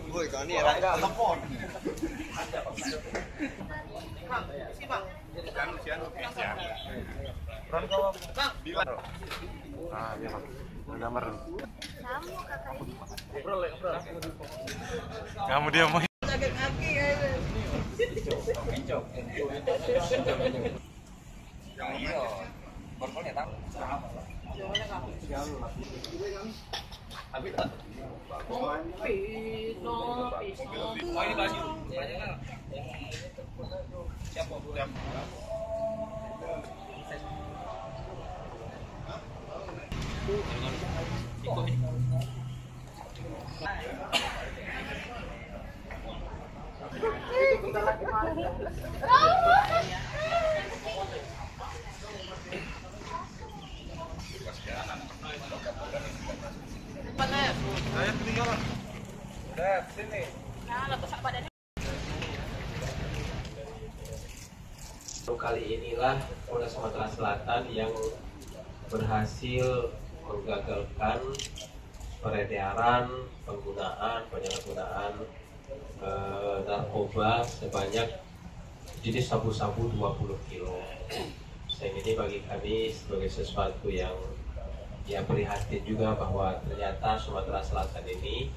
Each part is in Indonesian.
Woi, kau ni ada telepon. Ah, ya bang. Nomor. Kamu dia mau. Sakit kaki ya. Yang iya, borgolnya tahu. Tapi tak. Pino. Oh ini baju. Siapa? Saya ketinggalan. Udah, sini. Kali inilah Polda Sumatera Selatan yang berhasil menggagalkan peredaran, penyalahgunaan narkoba sebanyak jenis sabu-sabu 20 kilo. Sehingga ini bagi kami sebagai sesuatu yang prihatin juga bahwa ternyata Sumatera Selatan ini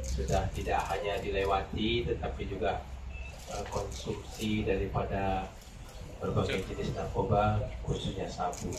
sudah tidak hanya dilewati tetapi juga konsumsi daripada berbagai jenis narkoba khususnya sabu.